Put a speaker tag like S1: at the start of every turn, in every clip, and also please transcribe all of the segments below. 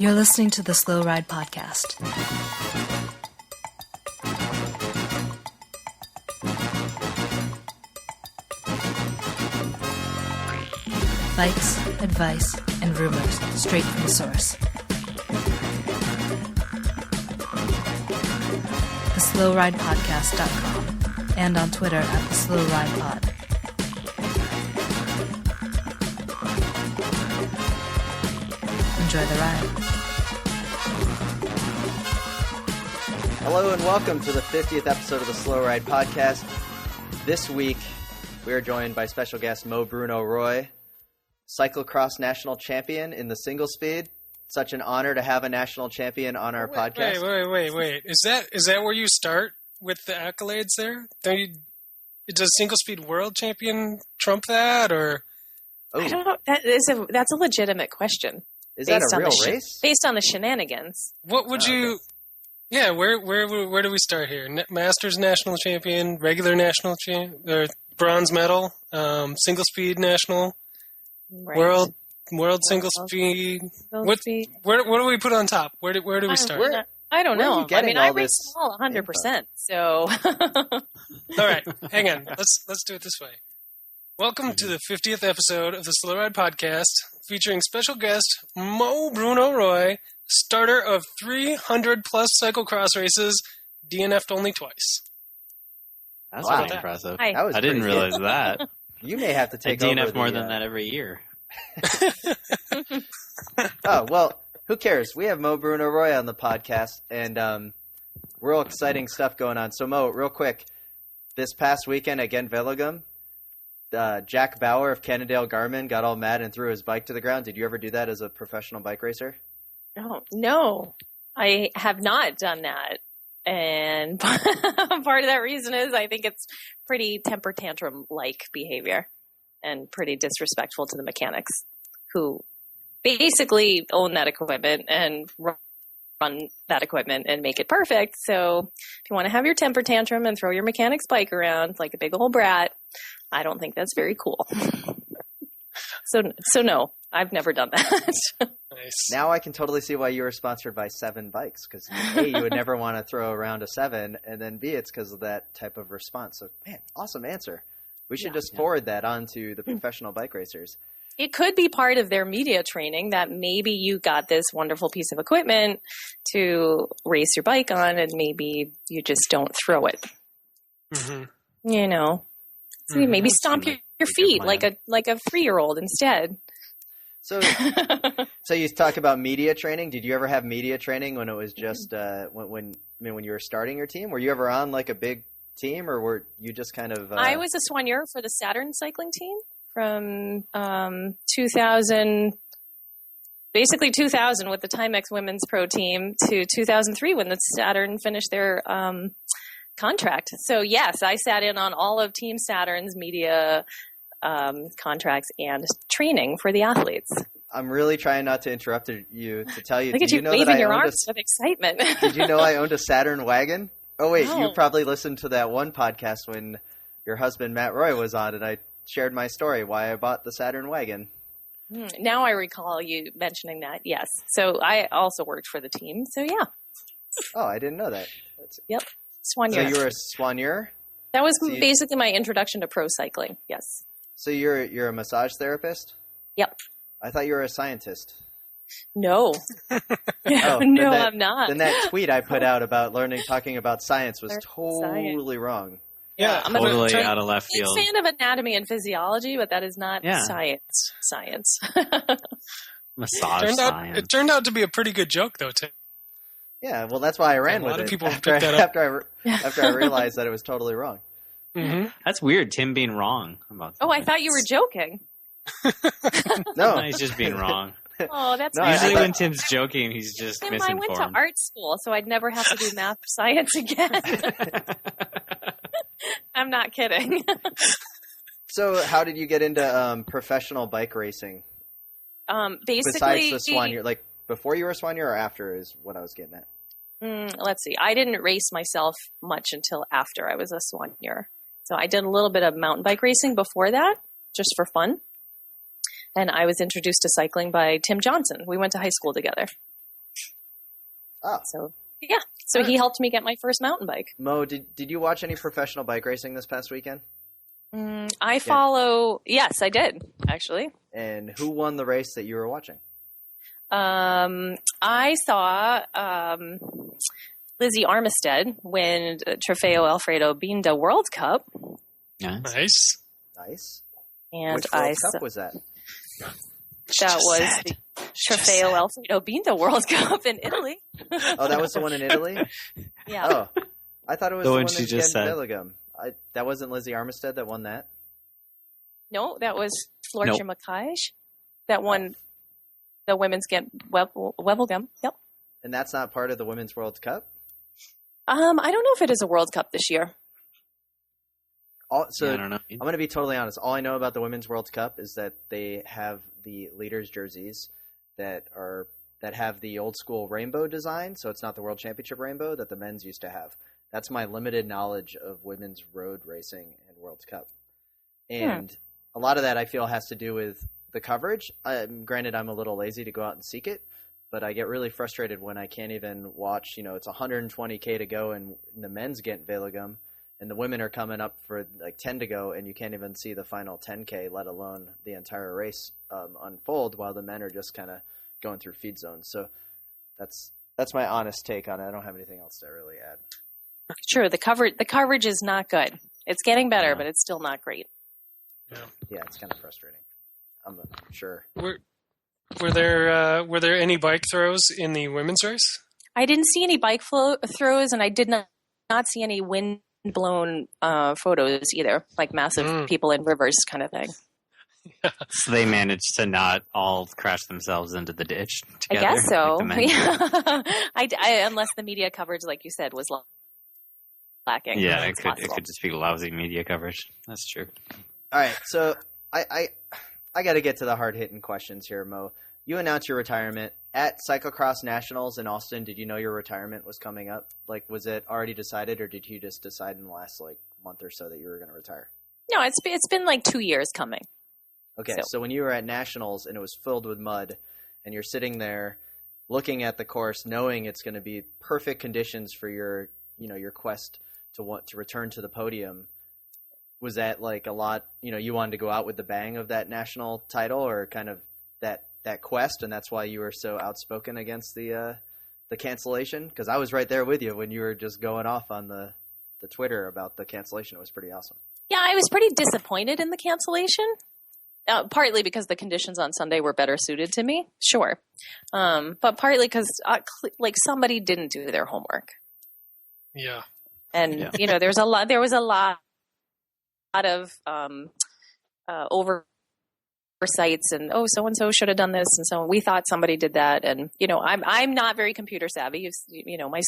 S1: You're listening to the Slow Ride Podcast. Bikes, advice, and rumors straight from the source. TheSlowRidePodcast.com and on Twitter at TheSlowRidePod. Enjoy the ride.
S2: Hello and welcome to the 50th episode of the Slow Ride Podcast. This week, we are joined by special guest Mo Bruno Roy, cyclocross national champion in the single speed. Such an honor to have a national champion on our podcast.
S3: Wait. Is that where you start with the accolades there? Does single speed world champion trump that, or?
S4: Oh. I don't know. That's a legitimate question.
S2: Is that a real race?
S4: Based on the shenanigans.
S3: What would you? Okay. Yeah, where do we start here? Masters national champion, regular national or bronze medal, single speed national,
S4: right.
S3: world single speed. Where do we put on top? Where do we start?
S4: I don't know. I mean, I race all 100%. So.
S3: All right, hang on. Let's do it this way. Welcome to the 50th episode of the Slow Ride Podcast, featuring special guest Mo Bruno Roy, starter of 300-plus cyclocross races, DNF'd only twice.
S5: That's pretty impressive.
S2: I
S5: didn't realize that.
S2: You may have to take
S5: over DNF more than that every year.
S2: Oh, well, who cares? We have Mo Bruno Roy on the podcast, and real exciting stuff going on. So, Mo, real quick, this past weekend at Gent-Wevelgem, Jack Bauer of Cannondale Garmin got all mad and threw his bike to the ground. Did you ever do that as a professional bike racer?
S4: Oh, no, I have not done that. And part of that reason is I think it's pretty temper tantrum-like behavior and pretty disrespectful to the mechanics who basically own that equipment and run that equipment and make it perfect. So if you want to have your temper tantrum and throw your mechanic's bike around like a big old brat, I don't think that's very cool. So no, I've never done that.
S3: Nice.
S2: Now I can totally see why you were sponsored by 7 Bikes, because A, you would never want to throw around a 7, and then B, it's because of that type of response. So, man, awesome answer. We should just forward that on to the professional bike racers.
S4: It could be part of their media training that maybe you got this wonderful piece of equipment to race your bike on, and maybe you just don't throw it.
S3: Mm-hmm.
S4: You know, so maybe stomp your feet like a 3-year-old instead.
S2: So you talk about media training. Did you ever have media training when it was just when you were starting your team? Were you ever on like a big team, or were you just kind of?
S4: I was a soigneur for the Saturn cycling team from 2000 with the Timex Women's Pro team to 2003 when the Saturn finished their contract. So yes, I sat in on all of Team Saturn's media contracts and training for the athletes.
S2: I'm really trying not to interrupt you to tell you.
S4: Look at you waving your arms with excitement.
S2: Did you know I owned a Saturn wagon? Oh wait,
S4: no.
S2: You probably listened to that one podcast when your husband Matt Roy was on, and I shared my story why I bought the Saturn wagon.
S4: Now I recall you mentioning that. Yes, so I also worked for the team. So yeah.
S2: Oh, I didn't know that.
S4: Yep, soigneur.
S2: So you were a soigneur?
S4: That was basically my introduction to pro cycling. Yes.
S2: So you're a massage therapist?
S4: Yep.
S2: I thought you were a scientist.
S4: No. No, I'm not.
S2: Then that tweet I put out about talking about science was totally wrong.
S3: Yeah,
S5: I'm totally out of left field.
S4: I'm a fan of anatomy and physiology, but that is not science.
S5: Massage science.
S3: It turned out to be a pretty good joke, though, too.
S2: Yeah, well, that's why I ran with it.
S3: A lot of people
S2: after
S3: picked that up.
S2: After I realized that it was totally wrong.
S3: Mm-hmm.
S5: That's weird, Tim being wrong about that.
S4: Oh, I thought you were joking.
S2: No,
S5: he's just being wrong.
S4: Oh, that's
S5: usually when Tim's joking, he's just misinformed.
S4: I went to art school, so I'd never have to do math or science again. I'm not kidding.
S2: So, how did you get into professional bike racing?
S4: Basically,
S2: besides the soigneur, like before you were a soigneur or after is what I was getting at.
S4: Let's see. I didn't race myself much until after I was a soigneur. So I did a little bit of mountain bike racing before that, just for fun. And I was introduced to cycling by Tim Johnson. We went to high school together.
S2: Oh.
S4: So yeah, so he helped me get my first mountain bike.
S2: Mo, did you watch any professional bike racing this past weekend?
S4: I follow. Yes, I did actually.
S2: And who won the race that you were watching?
S4: I saw Lizzie Armistead win Trofeo Alfredo Binda World Cup.
S3: Nice.
S2: And
S4: which
S2: World Cup was that?
S4: That was the Trofeo Alfredo Binda World Cup in Italy.
S2: Oh, that was the one in Italy?
S4: Yeah.
S2: Oh, I thought it was the one
S5: she
S2: in
S5: just said.
S2: Gillingham. That wasn't Lizzie Armistead that won that?
S4: No, that was Floortje Macaj that won the women's Wevelgem. Yep.
S2: And that's not part of the Women's World Cup?
S4: I don't know if it is a World Cup this year.
S2: I don't know. I'm going to be totally honest. All I know about the Women's World Cup is that they have the leaders' jerseys that have the old school rainbow design, so it's not the World Championship rainbow that the men's used to have. That's my limited knowledge of women's road racing and World Cup. And a lot of that I feel has to do with the coverage. Granted, I'm a little lazy to go out and seek it, but I get really frustrated when I can't even watch, it's 120K to go in the men's Ghent Velogem, and the women are coming up for like 10 to go, and you can't even see the final 10K, let alone the entire race unfold, while the men are just kind of going through feed zones. So that's my honest take on it. I don't have anything else to really add.
S4: True. The coverage is not good. It's getting better, but it's still not great.
S2: Yeah, it's kind of frustrating. I'm sure.
S3: Were there any bike throws in the women's race?
S4: I didn't see any bike throws, and I did not see any wind-blown photos either, like massive people in rivers kind of thing.
S5: So they managed to not all crash themselves into the ditch together?
S4: I guess so.
S5: Like
S4: unless the media coverage, like you said, was lacking.
S5: Yeah, it could just be lousy media coverage. That's true.
S2: All right, so I got to get to the hard-hitting questions here, Mo. You announced your retirement at Cyclocross Nationals in Austin. Did you know your retirement was coming up? Like, was it already decided, or did you just decide in the last month or so that you were going to retire?
S4: No, it's been like 2 years coming.
S2: Okay, so when you were at Nationals and it was filled with mud, and you're sitting there looking at the course, knowing it's going to be perfect conditions for your quest to want to return to the podium, was that like a lot? You wanted to go out with the bang of that national title, or kind of that quest, and that's why you were so outspoken against the cancellation? Because I was right there with you when you were just going off on the Twitter about the cancellation. It was pretty awesome. Yeah,
S4: I was pretty disappointed in the cancellation. Partly because the conditions on Sunday were better suited to me, sure, but partly because somebody didn't do their homework.
S3: Yeah,
S4: and there was a lot of oversights, and so and so should have done this, and so we thought somebody did that, and I'm not very computer savvy. My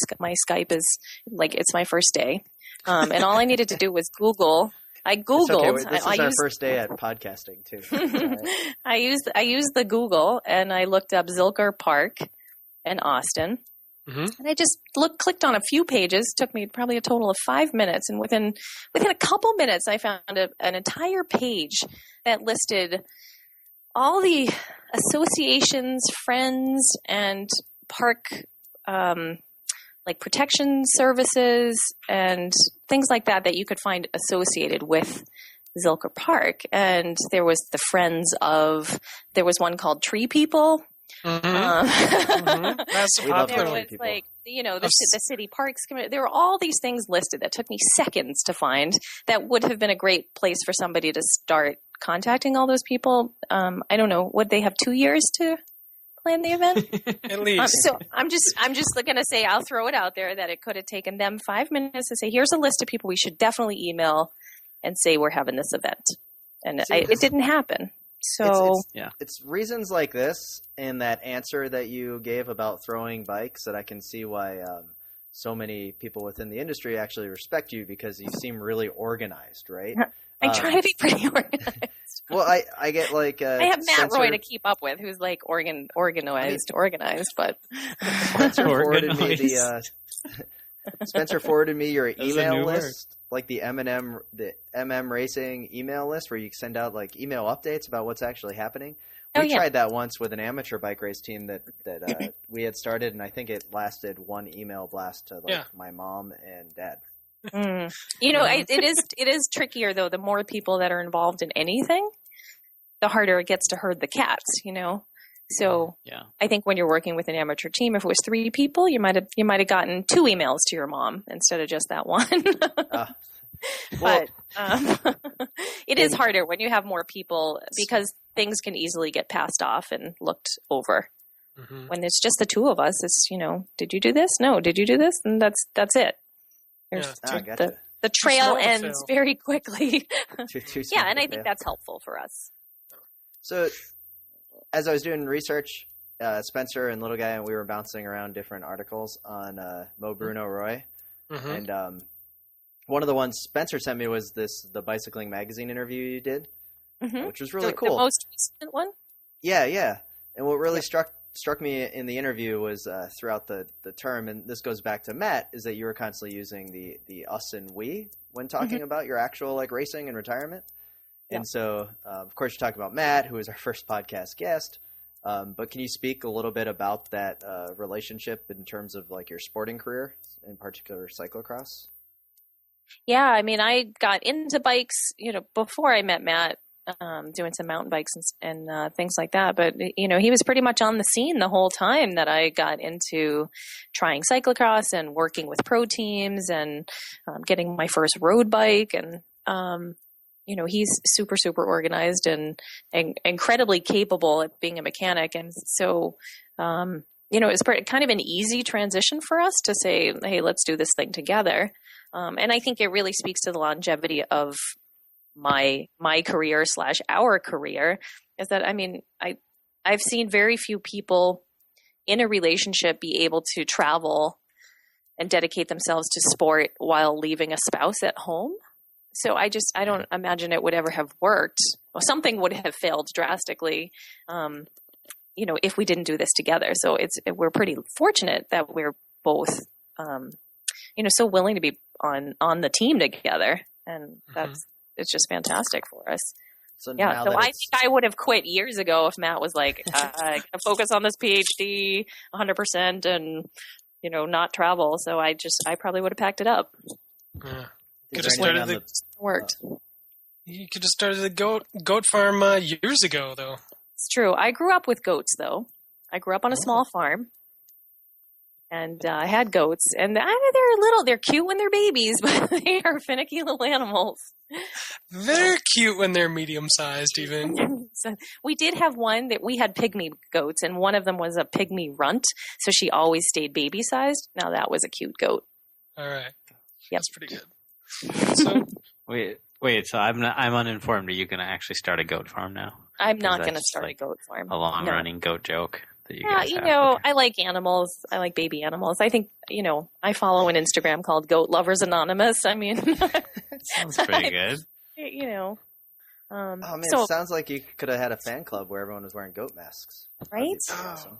S4: Skype is like, it's my first day, and all I needed to do was Google. I Googled.
S2: Okay, this is our first day at podcasting too. Right.
S4: I used the Google, and I looked up Zilker Park in Austin, and I just clicked on a few pages. It took me probably a total of 5 minutes, and within a couple minutes, I found an entire page that listed all the associations, friends, and park like protection services and things like that you could find associated with Zilker Park. And there was the friends of, there was one called Tree People.
S3: That's
S2: We love
S4: there was
S2: people.
S4: the city parks committee. There were all these things listed that took me seconds to find that would have been a great place for somebody to start contacting all those people. I don't know, would they have 2 years to plan the event?
S3: At least.
S4: So I'm just going to say, I'll throw it out there that it could have taken them 5 minutes to say, here's a list of people we should definitely email and say we're having this event. And it didn't happen. So
S2: it's reasons like this and that answer that you gave about throwing bikes that I can see why so many people within the industry actually respect you, because you seem really organized, right?
S4: I try to be pretty organized.
S2: Well, I get like
S4: I have Matt Roy to keep up with, who's like organized, but
S2: Spencer forwarded me Spencer forwarded me your
S5: a
S2: email
S5: new
S2: list, like the MM Racing email list where you send out like email updates about what's actually happening. We tried that once with an amateur bike race team that we had started, and I think it lasted one email blast to my mom and dad.
S4: It is trickier though. The more people that are involved in anything, the harder it gets to herd the cats. So I think when you're working with an amateur team, if it was 3 people, you might have gotten 2 emails to your mom instead of just that one. But it is harder when you have more people because things can easily get passed off and looked over. Mm-hmm. When it's just the 2 of us, it's did you do this? No, did you do this? And that's it.
S2: Gotcha.
S4: The trail ends very quickly.
S2: Yeah,
S4: and I think that's helpful for us.
S2: So, as I was doing research, Spencer and Little Guy and we were bouncing around different articles on Mo Bruno Roy, and one of the ones Spencer sent me was the bicycling magazine interview you did, which was really cool.
S4: The most recent one?
S2: Yeah. And what really struck me in the interview was throughout the term, and this goes back to Matt, is that you were constantly using the us and we when talking about your actual like racing and retirement. Yeah. And so, of course, you're talking about Matt, who is our first podcast guest. But can you speak a little bit about that relationship in terms of like your sporting career, in particular cyclocross?
S4: Yeah, I mean, I got into bikes, before I met Matt, doing some mountain bikes and things like that. But, he was pretty much on the scene the whole time that I got into trying cyclocross and working with pro teams and getting my first road bike. And, he's super, super organized and incredibly capable at being a mechanic. And so, it's kind of an easy transition for us to say, hey, let's do this thing together. And I think it really speaks to the longevity of my career / our career, is that, I mean, I've seen very few people in a relationship be able to travel and dedicate themselves to sport while leaving a spouse at home. So I don't imagine it would ever have worked. Well, something would have failed drastically, if we didn't do this together. So we're pretty fortunate that we're both, so willing to be on the team together. And it's just fantastic for us. So I think I would have quit years ago if Matt was like, I gotta focus on this PhD 100% and, not travel. So I probably would have packed it up.
S3: Yeah.
S4: Worked.
S3: You could have started the goat farm years ago, though.
S4: It's true. I grew up with goats, though. I grew up on a small farm. And I had goats, and they're cute when they're babies, but they are finicky little animals.
S3: They're cute when they're medium-sized, even.
S4: So we did have one that we had pygmy goats, and one of them was a pygmy runt, so she always stayed baby-sized. Now that was a cute goat.
S3: All right.
S4: Yep.
S3: That's pretty good. So
S5: wait. So I'm uninformed. Are you going to actually start a goat farm now?
S4: I'm not going to start a goat farm.
S5: A long-running goat joke.
S4: I like animals. I like baby animals. I think, I follow an Instagram called Goat Lovers Anonymous. I mean,
S5: sounds pretty good.
S2: Oh man, it sounds like you could have had a fan club where everyone was wearing goat masks.
S4: Right?
S2: Awesome.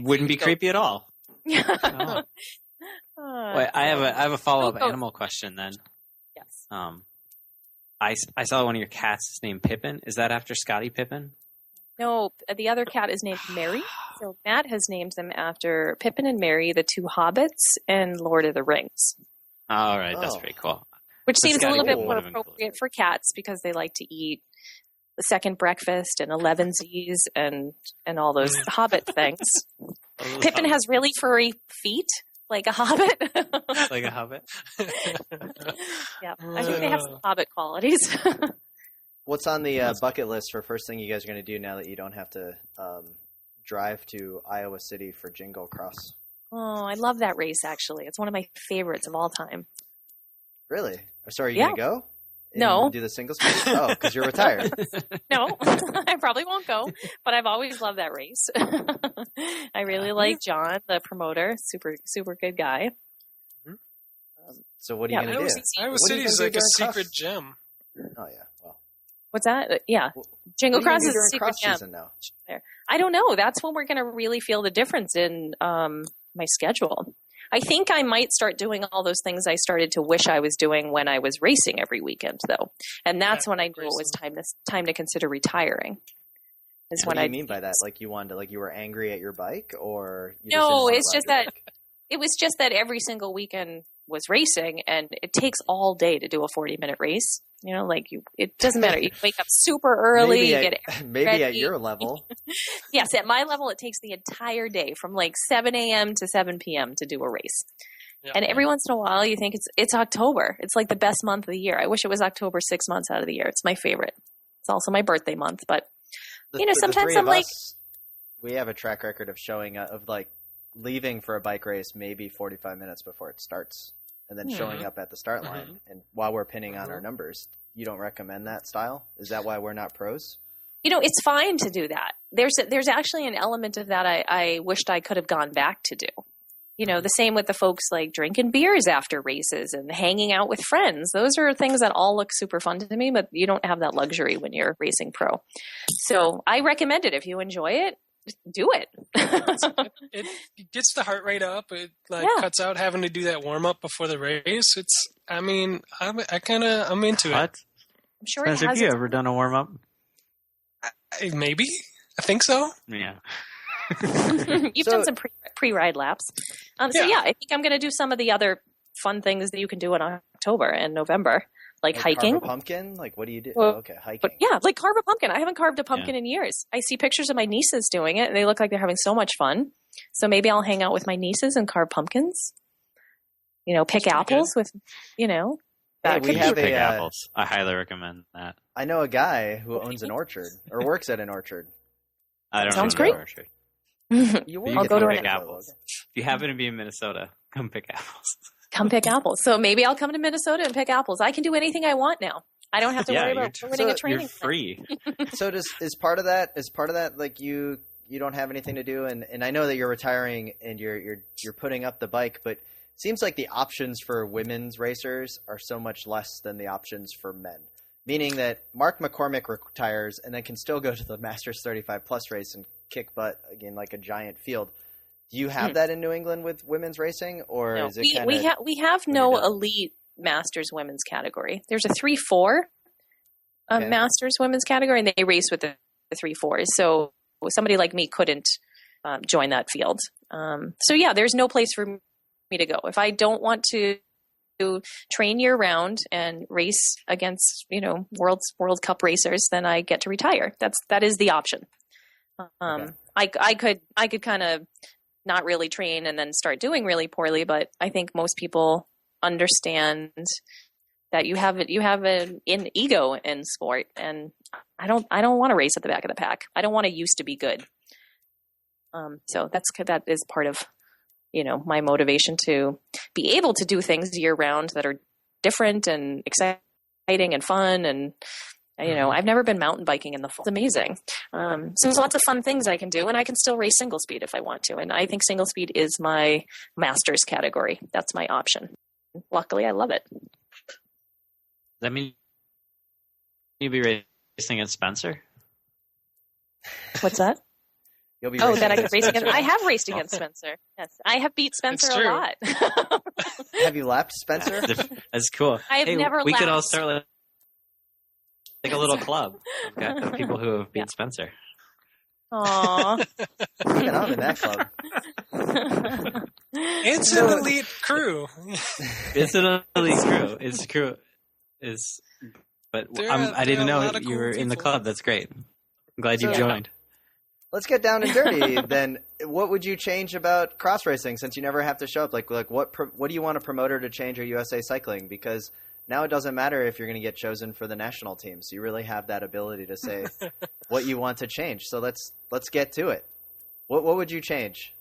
S5: Wouldn't be creepy at all.
S4: Yeah.
S5: Wait, I have a follow-up animal question then.
S4: Yes.
S5: I saw one of your cats is named Pippin. Is that after Scottie Pippen?
S4: No, the other cat is named Mary. So Matt has named them after Pippin and Mary, the 2 hobbits, and Lord of the Rings.
S5: All right, that's pretty cool.
S4: Which seems a little bit more appropriate for cats because they like to eat the second breakfast and 11sies and all those hobbit things. Pippin has really furry feet, like a hobbit.
S5: Like a hobbit?
S4: Yeah, I think they have some hobbit qualities.
S2: What's on the bucket list for first thing you guys are going to do now that you don't have to drive to Iowa City for Jingle Cross?
S4: Oh, I love that race, actually. It's one of my favorites of all time.
S2: Really? So are you going to go?
S4: No.
S2: Do the single speed? Oh, because you're retired.
S4: No, I probably won't go, but I've always loved that race. I really like John, the promoter. Super, super good guy.
S2: So what are you going to do?
S3: Iowa City is like a secret gem.
S2: Oh, yeah. Well.
S4: What's that? Yeah. Jingle Cross is a secret gem.
S2: Now?
S4: I don't know. That's when we're going to really feel the difference in my schedule. I think I might start doing all those things I started to wish I was doing when I was racing every weekend, though. And that's when I knew it was time to consider retiring. Is
S2: What
S4: when
S2: do you mean by that? Like you wanted to, like you were angry at your bike, or you just
S4: no?
S2: didn't want
S4: It's
S2: to
S4: just
S2: ride your
S4: that
S2: bike?
S4: it was just that every single weekend was racing, and it takes all day to do a 40-minute race. You know, like it doesn't matter. You wake up super early.
S2: Maybe
S4: you
S2: at,
S4: get
S2: maybe
S4: ready.
S2: at your level.
S4: Yes, at my level, it takes the entire day from like 7 a.m. to 7 p.m. to do a race.
S3: Yeah.
S4: And every once in a while, you think it's October. It's like the best month of the year. I wish it was October 6 months out of the year. It's my favorite. It's also my birthday month. But, sometimes I'm like...
S2: we have a track record of showing of like leaving for a bike race maybe 45 minutes before it starts and then showing up at the start line. And while we're pinning on our numbers, you don't recommend that style? Is that why we're not pros?
S4: It's fine to do that. There's actually an element of that I wished I could have gone back to do. The same with the folks like drinking beers after races and hanging out with friends. Those are things that all look super fun to me, but you don't have that luxury when you're racing pro. So I recommend it. If you enjoy it, just do it.
S3: It gets the heart rate up. It cuts out having to do that warm up before the race. I'm into it.
S5: What?
S4: I'm sure
S5: Spencer,
S4: it
S5: have
S4: has
S5: you
S4: its...
S5: ever done a warm up?
S3: Maybe. I think so.
S5: Yeah.
S4: You've done some pre-ride laps. I think I'm going to do some of the other fun things that you can do in October and November, like hiking.
S2: Carve a pumpkin? Like, what do you do? Hiking.
S4: But like carve a pumpkin. I haven't carved a pumpkin in years. I see pictures of my nieces doing it, and they look like they're having so much fun. So maybe I'll hang out with my nieces and carve pumpkins. Pick apples with,
S2: Hey, we have
S5: Big apples. I highly recommend that.
S2: I know a guy who owns an orchard or works at an orchard.
S5: I don't
S4: Sounds
S5: know
S4: great.
S5: orchard.
S4: I'll go to
S5: pick
S4: an
S5: apples. If you happen to be in Minnesota, come pick apples.
S4: Come pick apples. So maybe I'll come to Minnesota and pick apples. I can do anything I want now. I don't have to worry about ruining a training.
S5: You're free.
S2: So is part of that like you don't have anything to do, and I know that you're retiring and you're putting up the bike, but it seems like the options for women's racers are so much less than the options for men. Meaning that Mark McCormick retires and then can still go to the Masters 35 Plus race and kick butt again like a giant field. Do you have that in New England with women's racing, or
S4: No,
S2: is it
S4: we have no elite Masters women's category. There's a 3-4 Masters women's category, and they race with the 3-4s. So somebody like me couldn't join that field. There's no place for me to go if I don't want to train year round and race against World Cup racers. Then I get to retire. That is the option. I could kind of not really train and then start doing really poorly, but I think most people understand that you have an ego in sport, and I don't want to race at the back of the pack. I don't want to used to be good. So that is part of my motivation to be able to do things year round that are different and exciting and fun. And I've never been mountain biking in the fall. It's amazing. So there's lots of fun things I can do, and I can still race single speed if I want to. And I think single speed is my Masters category. That's my option. Luckily, I love it.
S5: Does that mean you'll be racing against Spencer?
S4: What's that?
S2: You'll be
S4: that I could race against. I have raced against Spencer. Yes, I have beat Spencer a lot.
S2: Have you lapped Spencer?
S5: That's cool.
S4: I have never
S5: We
S4: lapped.
S5: could all start like a little club. We've got people who have beat Spencer.
S4: Aww.
S2: Even I'm in that club.
S3: It's an elite crew.
S5: It's an elite crew. But I didn't know you were in the club. That's great. I'm glad you joined.
S2: Let's get down and dirty. Then, what would you change about cross racing since you never have to show up? Like what do you want a promoter to change at USA Cycling? Because now it doesn't matter if you're going to get chosen for the national team. So you really have that ability to say what you want to change. So let's get to it. What would you change?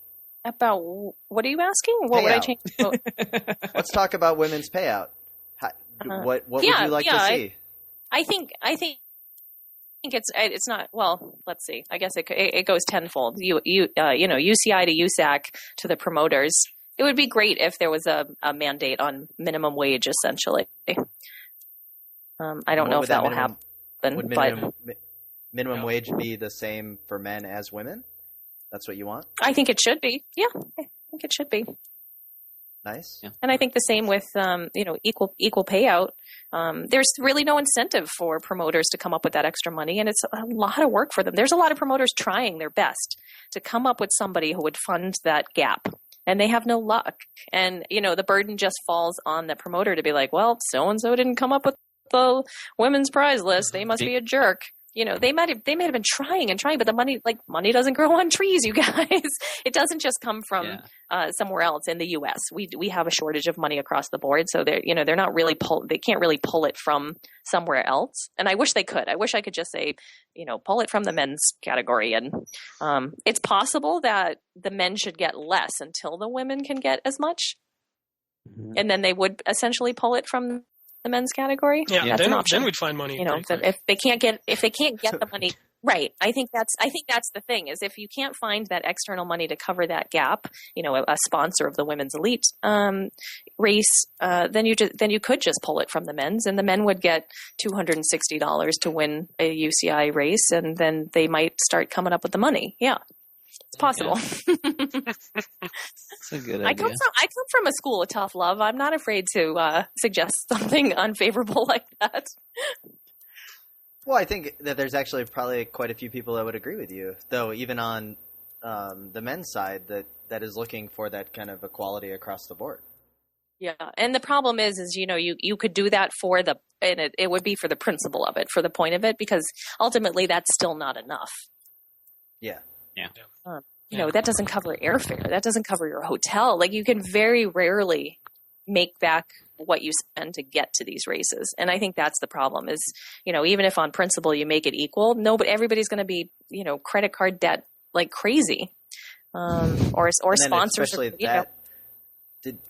S4: About what are you asking? What would I change?
S2: Let's talk about women's payout. What would you like to see?
S4: I think it's not, well, let's see. I guess it goes tenfold. UCI to USAC to the promoters. It would be great if there was a mandate on minimum wage, essentially. I don't know if that will happen.
S2: Would minimum wage be the same for men as women? That's what you want?
S4: I think it should be. Yeah, I think it should be.
S2: Nice.
S5: Yeah.
S4: And I think the same with, equal payout. There's really no incentive for promoters to come up with that extra money, and it's a lot of work for them. There's a lot of promoters trying their best to come up with somebody who would fund that gap, and they have no luck. And, the burden just falls on the promoter to be like, well, so-and-so didn't come up with the women's prize list. They must be a jerk. They might have been trying, but the money doesn't grow on trees, you guys. It doesn't just come from somewhere else in the U.S. We have a shortage of money across the board, so they're not really they can't really pull it from somewhere else. And I wish they could. I wish I could just say, pull it from the men's category. And it's possible that the men should get less until the women can get as much, and then they would essentially pull it from the men's category.
S3: Yeah,
S4: that's an option.
S3: Then we'd find money.
S4: If they can't get the money, right? I think that's the thing, is if you can't find that external money to cover that gap, a sponsor of the women's elite race, then you could just pull it from the men's, and the men would get $260 to win a UCI race, and then they might start coming up with the money. Yeah. It's possible.
S5: It's a good idea.
S4: I come from a school of tough love. I'm not afraid to suggest something unfavorable like that.
S2: Well, I think that there's actually probably quite a few people that would agree with you, though, even on the men's side that is looking for that kind of equality across the board.
S4: Yeah, and the problem is you could do that and it would be for the principle of it, for the point of it, because ultimately that's still not enough.
S2: Yeah.
S5: Yeah.
S4: That doesn't cover airfare. That doesn't cover your hotel. Like, you can very rarely make back what you spend to get to these races. And I think that's the problem is, even if on principle you make it equal, but everybody's going to be, credit card debt like crazy. Or sponsors.
S2: Especially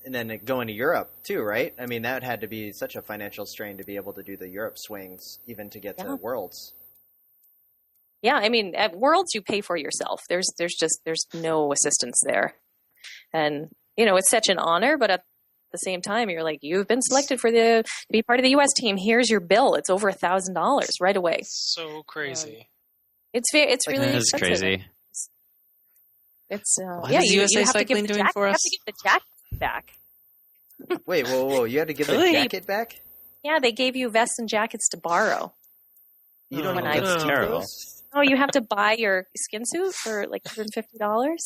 S2: and then going to Europe too, right? I mean, that had to be such a financial strain to be able to do the Europe swings, even to get to Worlds.
S4: Yeah, I mean, at Worlds you pay for yourself. There's no assistance there, and it's such an honor. But at the same time, you're like, you've been selected to be part of the U.S. team. Here's your bill. It's over $1,000 right away.
S3: So crazy.
S4: It's really
S5: That is crazy.
S4: It's
S5: what is USA Cycling doing for us?
S4: You have to give the jacket back.
S2: Wait, whoa! You had to give the jacket back?
S4: Yeah, they gave you vests and jackets to borrow.
S2: You don't know.
S5: That's terrible.
S4: Oh, you have to buy your skin suit for like $150?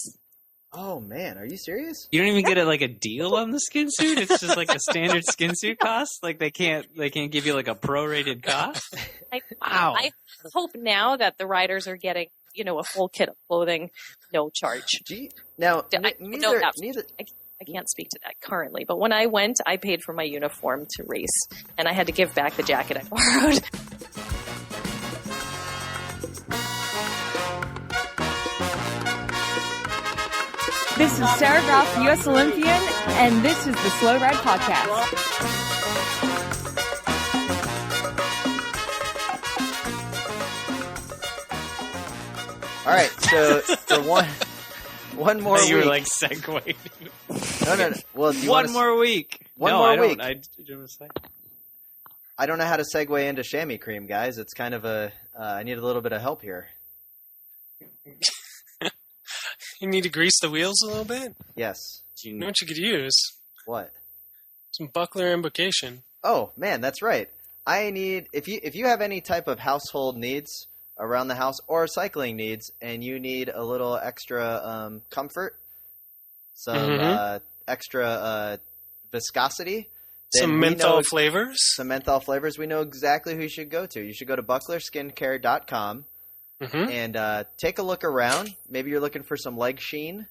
S2: Oh man, are you serious?
S5: You don't even get a deal on the skin suit? It's just like a standard skin suit cost? Like they can't give you like a prorated cost? Wow.
S4: I hope now that the riders are getting, a full kit of clothing, no charge.
S2: Now,
S4: I can't speak to that currently, but when I went, I paid for my uniform to race, and I had to give back the jacket I borrowed.
S6: This is Sarah Groff, U.S. Olympian, and this is the Slow Ride Podcast.
S2: All right, so for one more week.
S5: You were like segueing.
S2: No. Well,
S5: one more week.
S2: One more week. I don't know how to segue into chamois cream, guys. It's kind of I need a little bit of help here.
S3: You need to grease the wheels a little bit?
S2: Yes.
S3: You know what you could use?
S2: What?
S3: Some buckler imbrication.
S2: Oh, man, that's right. I need if you have any type of household needs around the house or cycling needs, and you need a little extra comfort, some extra viscosity,
S3: some menthol flavors.
S2: Some menthol flavors. We know exactly who you should go to. You should go to bucklerskincare.com. And take a look around. Maybe you're looking for some leg sheen.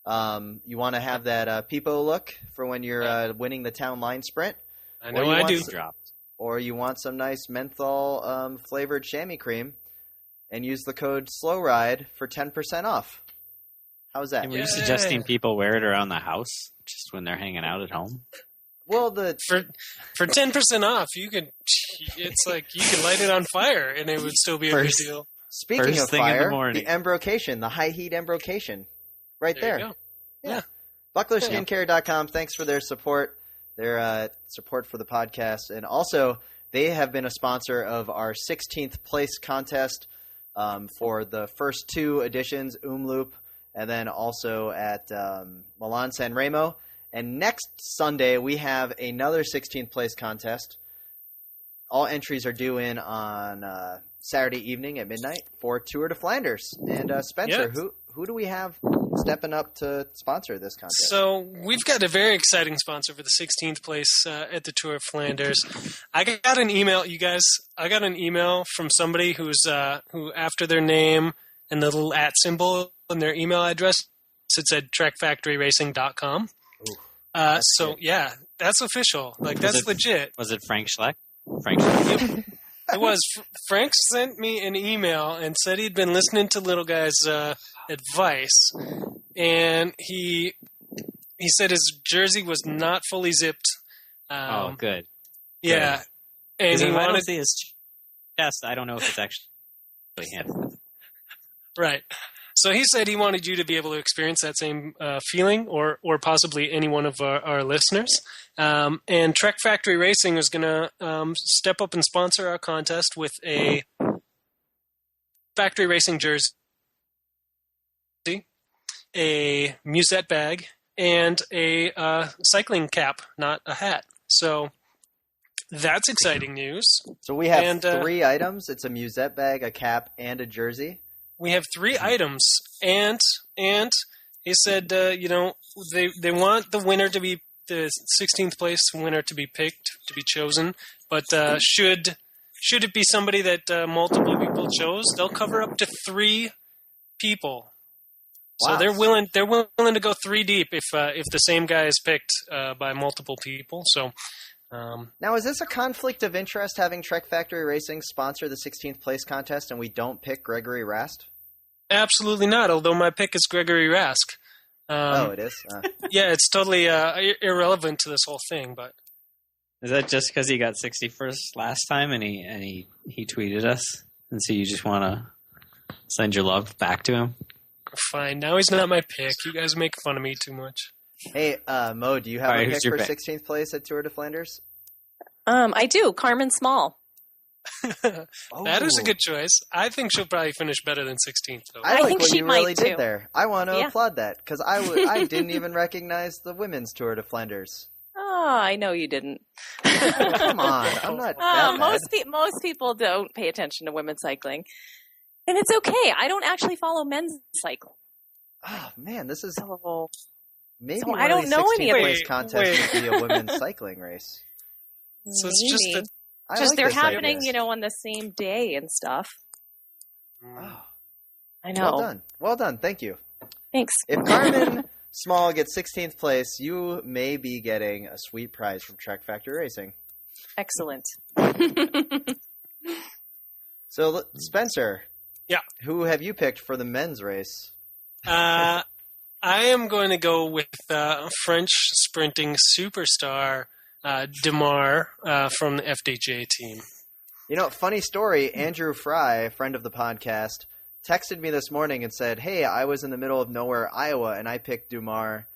S2: You want to have that Peepo look for when you're winning the town line sprint.
S3: I know I do.
S2: Or you want some nice menthol flavored chamois cream, and use the code SLOWRIDE for 10% off. How's that?
S5: And were you suggesting people wear it around the house just when they're hanging out at home?
S2: Well,
S3: for 10% off, it's like you could light it on fire and it would still be a good deal.
S2: Speaking of fire, the embrocation, the high heat embrocation, right there.
S3: You go.
S2: Yeah. BucklerSkincare.com. Thanks for their support, their support for the podcast, and also they have been a sponsor of our 16th place contest for the first two editions, Loop, and then also at Milan San Remo. And next Sunday, we have another 16th place contest. All entries are due in on Saturday evening at midnight for Tour de Flanders. And Spencer, who do we have stepping up to sponsor this contest?
S3: So we've got a very exciting sponsor for the 16th place at the Tour of Flanders. I got an email, you guys. I got an email from somebody who after their name and the little @ symbol in their email address, it said trackfactoryracing.com. So yeah, that's official. Like that's legit.
S5: Was it Frank Schleck? It
S3: was. Frank sent me an email and said he'd been listening to Little Guy's advice, and he said his jersey was not fully zipped.
S5: Good.
S3: Yeah, and he wanted
S5: to see his chest. I don't know if it's actually him.
S3: Right. So he said he wanted you to be able to experience that same feeling, or possibly any one of our listeners. And Trek Factory Racing is going to step up and sponsor our contest with a factory racing jersey, a musette bag, and a cycling cap, not a hat. So that's exciting news.
S2: So we have 3 items. It's a musette bag, a cap, and a jersey.
S3: We have 3 items, and he said, they want the winner to be the 16th place winner to be picked, to be chosen. But should it be somebody that multiple people chose, they'll cover up to 3 people. Wow. So they're willing to go 3 deep if the same guy is picked by multiple people. So.
S2: Now, is this a conflict of interest having Trek Factory Racing sponsor the 16th place contest and we don't pick Gregory Rast?
S3: Absolutely not, although my pick is Gregory Rask.
S2: It is?
S3: Yeah, it's totally irrelevant to this whole thing. But
S5: is that just because he got 61st last time and he tweeted us? And so you just want to send your love back to him?
S3: Fine. Now he's not my pick. You guys make fun of me too much.
S2: Hey, Mo, do you have a pick for 16th place at Tour de Flanders?
S4: I do. Carmen Small.
S3: That is a good choice. I think she'll probably finish better than 16th, though.
S2: I like
S4: think
S2: what
S4: she
S2: you
S4: might
S2: really
S4: too.
S2: did there. I want to applaud that, because I didn't even recognize the women's Tour de Flanders.
S4: Oh, I know you didn't.
S2: Come on, I'm not that bad.
S4: Most people don't pay attention to women's cycling. And it's okay. I don't actually follow men's cycling.
S2: Oh, man, this is... Maybe
S4: I don't know any of
S2: 16th place contest would be a women's cycling race.
S3: So it's just that...
S4: Just they're happening, on the same day and stuff.
S2: Oh.
S4: I know.
S2: Well done. Thank you.
S4: Thanks.
S2: If Carmen Small gets 16th place, you may be getting a sweet prize from Trek Factory Racing.
S4: Excellent.
S2: So, Spencer.
S3: Yeah.
S2: Who have you picked for the men's race?
S3: I am going to go with French sprinting superstar Demar from the FDJ team.
S2: Funny story, Andrew Fry, a friend of the podcast, texted me this morning and said, hey, I was in the middle of nowhere, Iowa, and I picked Demar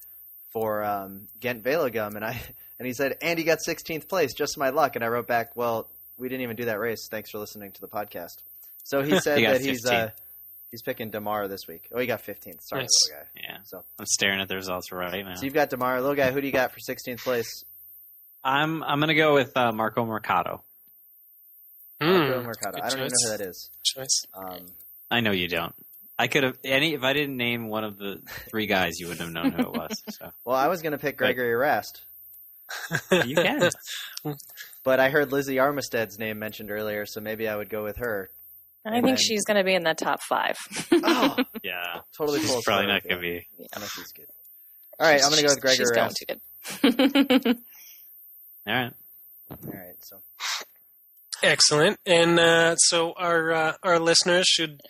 S2: for Ghent-Wevelgem, and he said, and he got 16th place, just my luck. And I wrote back, well, we didn't even do that race. Thanks for listening to the podcast. So he said that he's picking Demar this week. Oh, he got 15th. Sorry,
S3: nice.
S2: Little guy.
S5: Yeah.
S2: So
S5: I'm staring at the results right now.
S2: So you've got Demar. Little guy, who do you got for 16th place?
S5: I'm going to go with Marco Mercado.
S2: Marco Mercado. I don't even know who that is.
S3: Choice.
S5: I know you don't. I could have if I didn't name one of the 3 guys, you wouldn't have known who it was. So.
S2: Well, I was going to pick Gregory Rast.
S5: You can.
S2: But I heard Lizzie Armisted's name mentioned earlier, so maybe I would go with her.
S4: I think she's going to be in the top 5.
S2: Oh,
S5: yeah.
S2: Totally cool.
S5: She's probably not going to be.
S2: I know she's good. All right, I'm going to go with Gregory Rast.
S4: She's going too good.
S5: All
S2: right. So
S3: excellent, and so our listeners should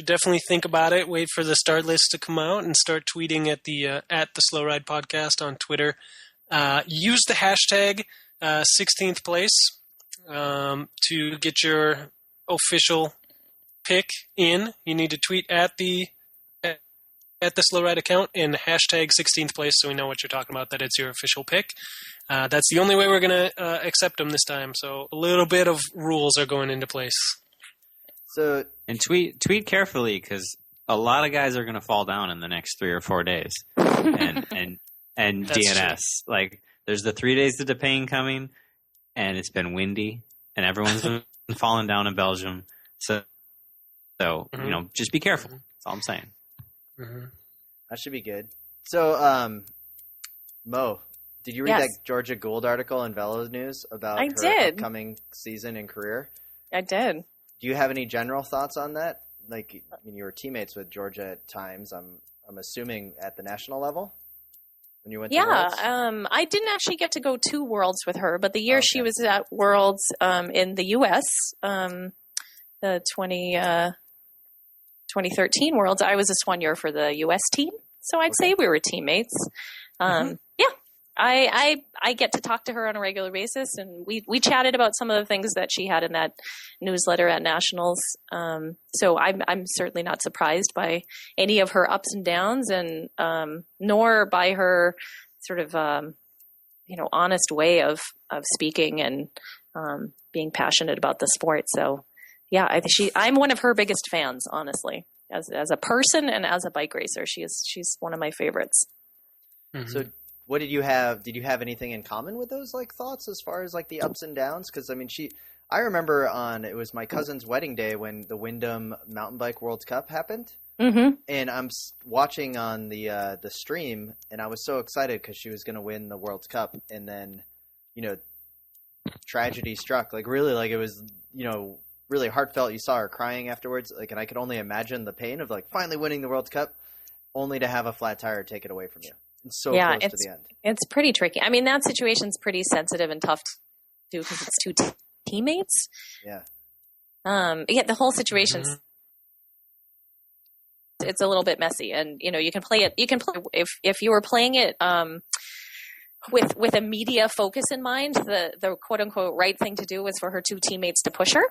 S3: definitely think about it. Wait for the start list to come out and start tweeting at the Slow Ride Podcast on Twitter. Use the hashtag 16th place to get your official pick in. You need to tweet at the Slow Ride account and hashtag 16th place so we know what you're talking about, that it's your official pick. That's the only way we're going to accept them this time. So a little bit of rules are going into place.
S5: And tweet carefully, because a lot of guys are going to fall down in the next 3 or 4 days. and and
S3: That's
S5: DNS. Like, there's the 3 days of the pain coming, and it's been windy, and everyone's been falling down in Belgium. So just be careful. That's all I'm saying.
S3: Mm-hmm.
S2: That should be good. So, Mo, did you read that Georgia Gould article in Velo News about her upcoming season and career?
S4: I did.
S2: Do you have any general thoughts on that? Like, I mean, you were teammates with Georgia at times. I'm assuming at the national level when you went to Worlds?
S4: I didn't actually get to go to Worlds with her, but the year she was at Worlds in the U.S., the 2013 Worlds, I was a soigneur for the U.S. team. So I'd say we were teammates. Yeah, I get to talk to her on a regular basis, and we chatted about some of the things that she had in that newsletter at Nationals. So I'm certainly not surprised by any of her ups and downs, and nor by her sort of honest way of speaking and being passionate about the sport. So yeah, I'm one of her biggest fans, honestly, as a person and as a bike racer. She's one of my favorites.
S3: Mm-hmm.
S2: So what did you have? Did you have anything in common with those like thoughts as far as like the ups and downs? Because I mean, I remember it was my cousin's wedding day when the Wyndham Mountain Bike World Cup happened, and I'm watching on the stream, and I was so excited because she was going to win the World Cup, and then tragedy struck. Like really, like it was really heartfelt. You saw her crying afterwards, like, and I could only imagine the pain of like finally winning the World Cup, only to have a flat tire take it away from you. It's so close to the end. It's
S4: pretty tricky. I mean, that situation's pretty sensitive and tough too because it's two teammates.
S2: Yeah.
S4: The whole situation's it's a little bit messy, and you can play it. You can play if you were playing it with a media focus in mind. The quote unquote right thing to do was for her two teammates to push her,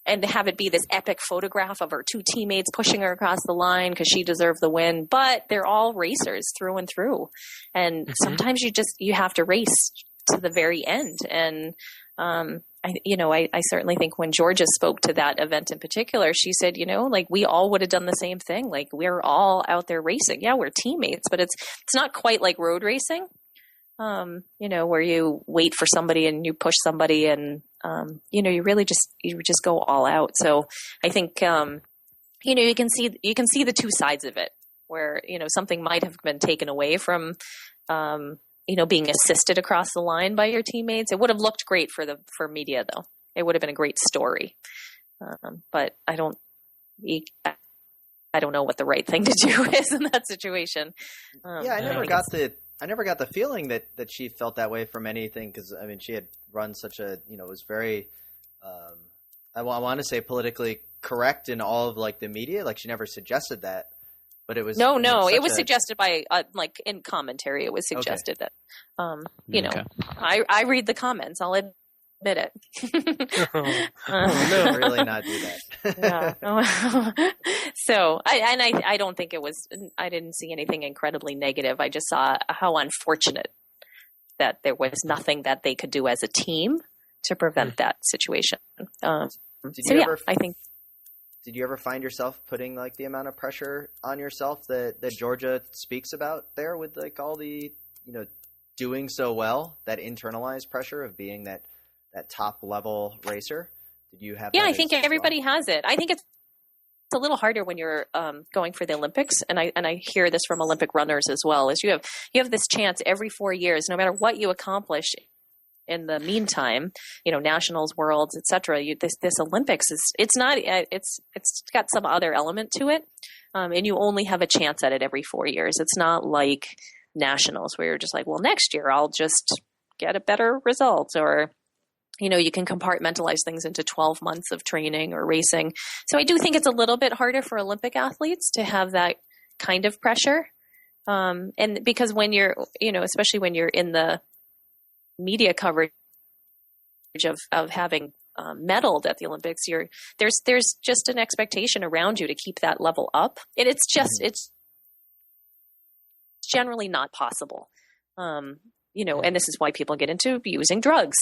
S4: and to have it be this epic photograph of her two teammates pushing her across the line because she deserved the win. But they're all racers through and through. And sometimes you have to race to the very end. And, I certainly think when Georgia spoke to that event in particular, she said, like we all would have done the same thing. Like we're all out there racing. Yeah, we're teammates, but it's not quite like road racing. Where you wait for somebody and you push somebody and, you really you just go all out. So I think, you can see the two sides of it where, something might have been taken away from, being assisted across the line by your teammates. It would have looked great for media though. It would have been a great story. But I don't know what the right thing to do is in that situation.
S2: I never got the feeling that she felt that way from anything because, I mean, she had run such a, it was very, I want to say politically correct in all of, like, the media. Like, she never suggested that, but it was... No,
S4: it was suggested by, like, in commentary, it was suggested that, I read the comments, I'll admit it.
S2: No, really not do that.
S4: Yeah. So I don't think I didn't see anything incredibly negative. I just saw how unfortunate that there was nothing that they could do as a team to prevent that situation.
S2: Did you ever find yourself putting like the amount of pressure on yourself that Georgia speaks about there with like all the, doing so well, that internalized pressure of being that top level racer? Did you have?
S4: Yeah, I think everybody has it. I think it's a little harder when you're going for the Olympics, and I hear this from Olympic runners as well. Is you have this chance every 4 years, no matter what you accomplish in the meantime, nationals, worlds, etc. This Olympics it's got some other element to it, and you only have a chance at it every 4 years. It's not like nationals where you're just like, well, next year I'll just get a better result, or you can compartmentalize things into 12 months of training or racing. So I do think it's a little bit harder for Olympic athletes to have that kind of pressure. And because when you're, especially when you're in the media coverage of having medaled at the Olympics, there's just an expectation around you to keep that level up. And it's generally not possible. And this is why people get into using drugs,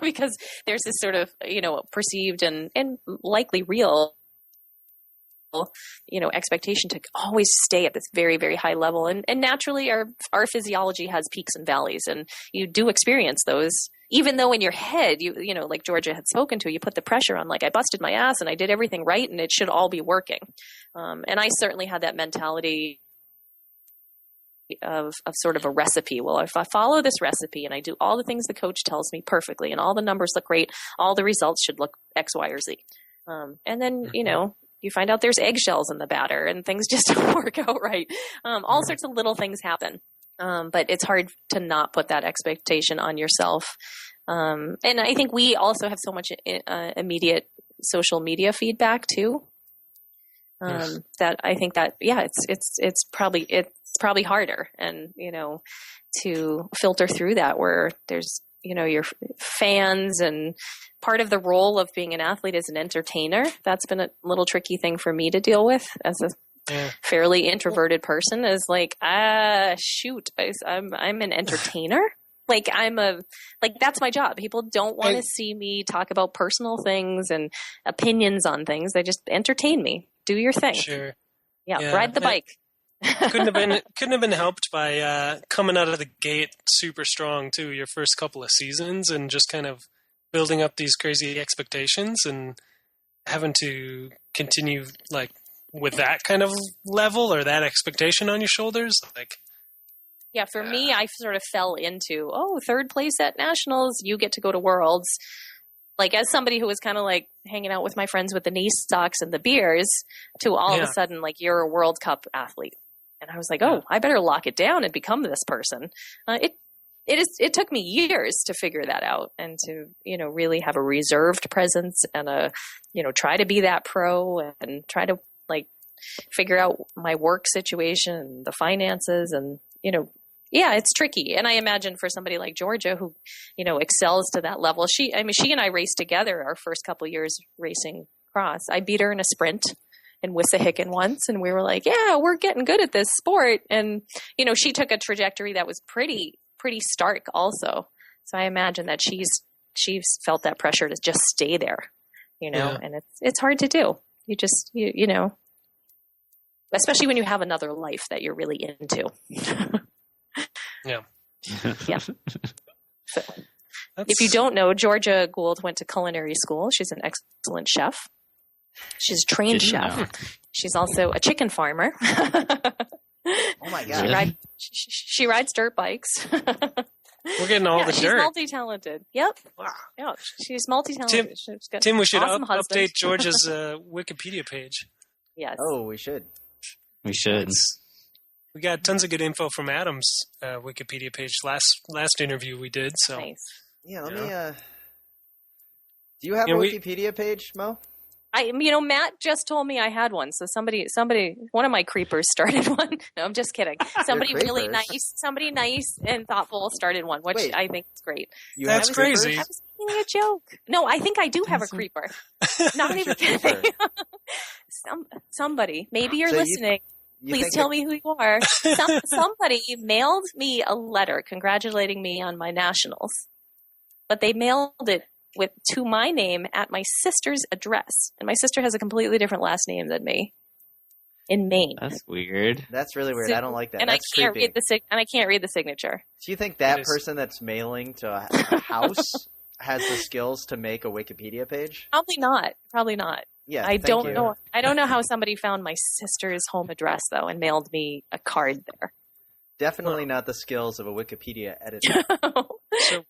S4: because there's this sort of, perceived and likely real expectation to always stay at this very, very high level. And naturally our physiology has peaks and valleys, and you do experience those, even though in your head, like Georgia had spoken to, you put the pressure on, like, I busted my ass and I did everything right and it should all be working. And I certainly had that mentality of sort of a recipe. Well, if I follow this recipe and I do all the things the coach tells me perfectly and all the numbers look great, all the results should look X, Y, or Z. And then, you find out there's eggshells in the batter and things just don't work out right. All sorts of little things happen. But it's hard to not put that expectation on yourself. And I think we also have so much immediate social media feedback too. That I think that, it's probably harder, and, to filter through that, where there's, your fans, and part of the role of being an athlete is an entertainer. That's been a little tricky thing for me to deal with as a fairly introverted person, is like, shoot, I'm an entertainer. Like that's my job. People don't want to see me talk about personal things and opinions on things. They just entertain me. Do your thing.
S3: Sure.
S4: Yeah. Ride the bike.
S3: couldn't have been helped by coming out of the gate super strong too, your first couple of seasons, and just kind of building up these crazy expectations and having to continue like with that kind of level or that expectation on your shoulders. Like,
S4: yeah, for me, I sort of fell into, third place at nationals, you get to go to worlds. Like, as somebody who was kind of like hanging out with my friends with the knee socks and the beers, to all of a sudden, like, you're a World Cup athlete. And I was like, I better lock it down and become this person. It took me years to figure that out, and to, really have a reserved presence and try to be that pro, and try to like figure out my work situation, the finances, and, it's tricky. And I imagine for somebody like Georgia, who, excels to that level, she and I raced together our first couple of years racing cross. I beat her in a sprint in Wissahickon once, and we were like, we're getting good at this sport. And, she took a trajectory that was pretty stark also. So I imagine that she's felt that pressure to just stay there, and it's hard to do. You just, especially when you have another life that you're really into.
S3: Yeah.
S4: Yeah. So, if you don't know, Georgia Gould went to culinary school. She's an excellent chef. She's a trained chef. She's also a chicken farmer.
S2: Oh my God.
S4: She rides dirt bikes.
S3: We're getting all the
S4: she's
S3: dirt.
S4: She's multi-talented. Yep. Wow. Yeah, she's multi-talented.
S3: Tim, we should
S4: awesome
S3: update Georgia's Wikipedia page.
S4: Yes.
S2: Oh, we should.
S5: We should.
S3: We got tons of good info from Adam's Wikipedia page last interview we did. So
S4: nice.
S2: Yeah, let me. Do you have a Wikipedia page, Mo?
S4: Matt just told me I had one. So somebody, one of my creepers started one. No, I'm just kidding. Somebody really nice and thoughtful started one, which I think is great.
S3: That's crazy.
S4: I was making a joke. No, I think I do have a creeper. Not even kidding. Somebody, maybe you're listening. Please tell me who you are. Somebody mailed me a letter congratulating me on my nationals, but they mailed it to my name at my sister's address, and my sister has a completely different last name than me in Maine.
S5: That's weird.
S2: That's really weird. I don't like that.
S4: And
S2: that's
S4: I can't
S2: creepy.
S4: I can't read the signature.
S2: Do you think that person that's mailing to a house has the skills to make a Wikipedia page?
S4: Probably not.
S2: Yeah,
S4: I don't know. I don't know how somebody found my sister's home address though and mailed me a card there.
S2: Definitely not the skills of a Wikipedia editor.
S3: So,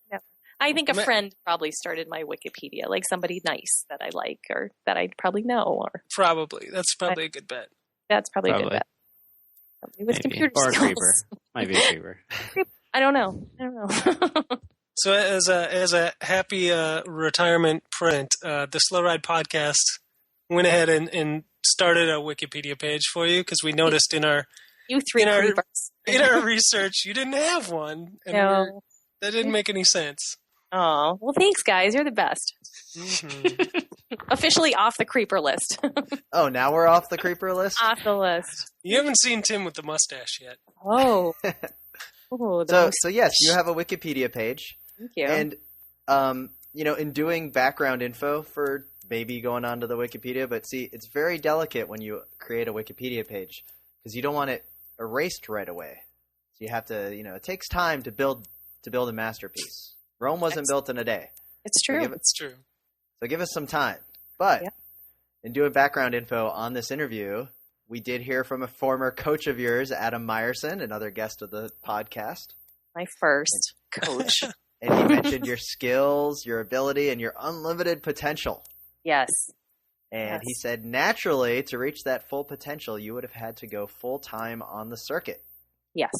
S4: I think a friend probably started my Wikipedia, like somebody nice that I like or that I probably know. Or
S3: probably. That's probably a good bet.
S4: That's probably a good bet. Somebody with computer
S5: or
S4: skills.
S5: A creeper. Might be a creeper.
S4: I don't know.
S3: So as a happy retirement print, the Slow Ride podcast went ahead and started a Wikipedia page for you because we noticed in our research you didn't have one. And
S4: no.
S3: That didn't make any sense.
S4: Oh, well, thanks, guys. You're the best.
S3: Mm-hmm.
S4: Officially off the creeper list.
S2: Oh, now we're off the creeper list?
S4: Off the list.
S3: You haven't seen Tim with the mustache yet.
S4: Oh.
S2: So yes, you have a Wikipedia page.
S4: Thank you.
S2: And, in doing background info for maybe going onto the Wikipedia. But see, it's very delicate when you create a Wikipedia page because you don't want it erased right away. So you have to, it takes time to build a masterpiece. Rome wasn't built in a day.
S4: It's true.
S3: It's true.
S2: So give us some time. But in doing background info on this interview, we did hear from a former coach of yours, Adam Meyerson, another guest of the podcast.
S4: My first coach.
S2: And he mentioned your skills, your ability, and your unlimited potential.
S4: Yes.
S2: And he said naturally, to reach that full potential, you would have had to go full-time on the circuit.
S4: Yes.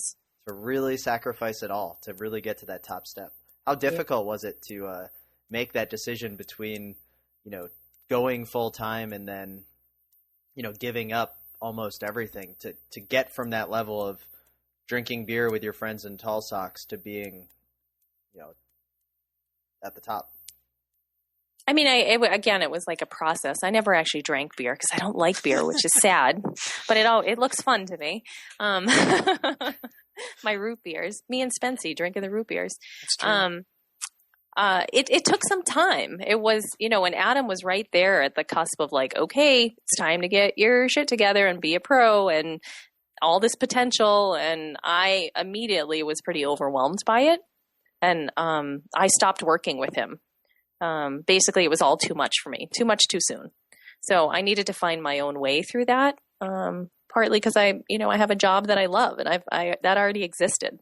S2: To really sacrifice it all, to really get to that top step. How difficult was it to make that decision between, going full-time and then, giving up almost everything to get from that level of drinking beer with your friends in tall socks to being, at the top?
S4: I mean, it was like a process. I never actually drank beer because I don't like beer, which is sad, but it looks fun to me. My root beers, me and Spency drinking the root beers.
S3: That's true.
S4: It took some time. It was, and Adam was right there at the cusp of like, okay, it's time to get your shit together and be a pro and all this potential. And I immediately was pretty overwhelmed by it. And I stopped working with him. Basically, it was all too much for me, too much too soon. So I needed to find my own way through that. Partly because I have a job that I love and that already existed.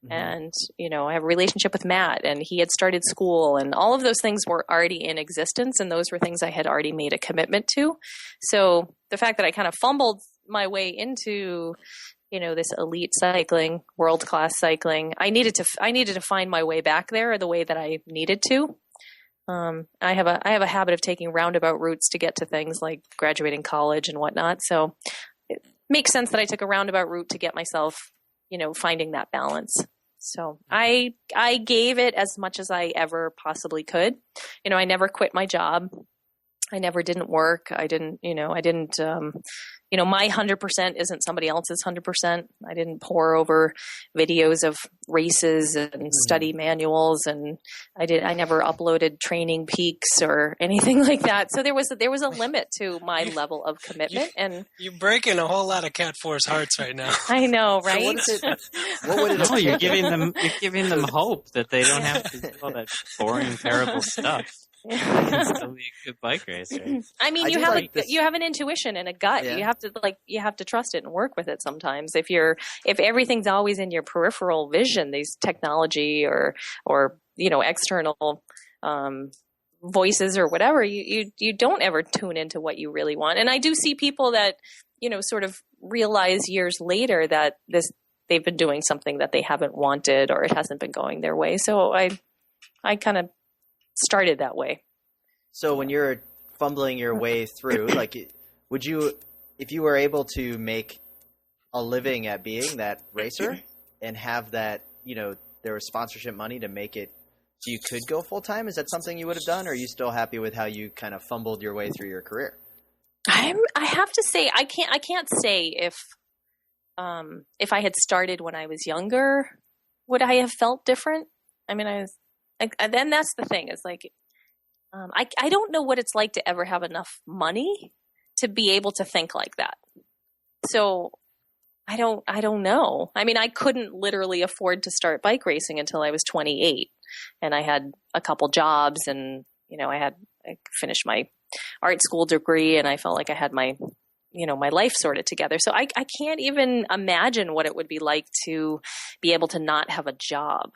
S4: Mm-hmm. And, I have a relationship with Matt and he had started school and all of those things were already in existence. And those were things I had already made a commitment to. So the fact that I kind of fumbled my way into, this elite cycling, world-class cycling, I needed to find my way back there the way that I needed to. I have a habit of taking roundabout routes to get to things like graduating college and whatnot. So it makes sense that I took a roundabout route to get myself, finding that balance. So I gave it as much as I ever possibly could. I never quit my job. I never didn't work. I didn't, my 100% isn't somebody else's 100%. I didn't pore over videos of races and study manuals. And I never uploaded training peaks or anything like that. So there was a limit to my level of commitment. And
S3: you're breaking a whole lot of Cat 4's hearts right now.
S4: I know, right?
S2: So what would it
S5: No, you're giving them hope that they don't have to do all that boring, terrible stuff. It's still be a good bike racer.
S4: I mean, you have an intuition and a gut. Yeah. You have to trust it and work with it sometimes. If everything's always in your peripheral vision, these technology or external voices or whatever, you don't ever tune into what you really want. And I do see people that, sort of realize years later that they've been doing something that they haven't wanted or it hasn't been going their way. So I kind of started that way.
S2: So when you're fumbling your way through, would you, if you were able to make a living at being that racer and have that, there was sponsorship money to make it so you could go full time, is that something you would have done? Or are you still happy with how you kind of fumbled your way through your career?
S4: I have to say, I can't say if I had started when I was younger, would I have felt different? I mean, then that's the thing. It's like, I don't know what it's like to ever have enough money to be able to think like that. So I don't know. I mean, I couldn't literally afford to start bike racing until I was 28 and I had a couple jobs and, I finished my art school degree and I felt like I had my life sorted together. So I can't even imagine what it would be like to be able to not have a job.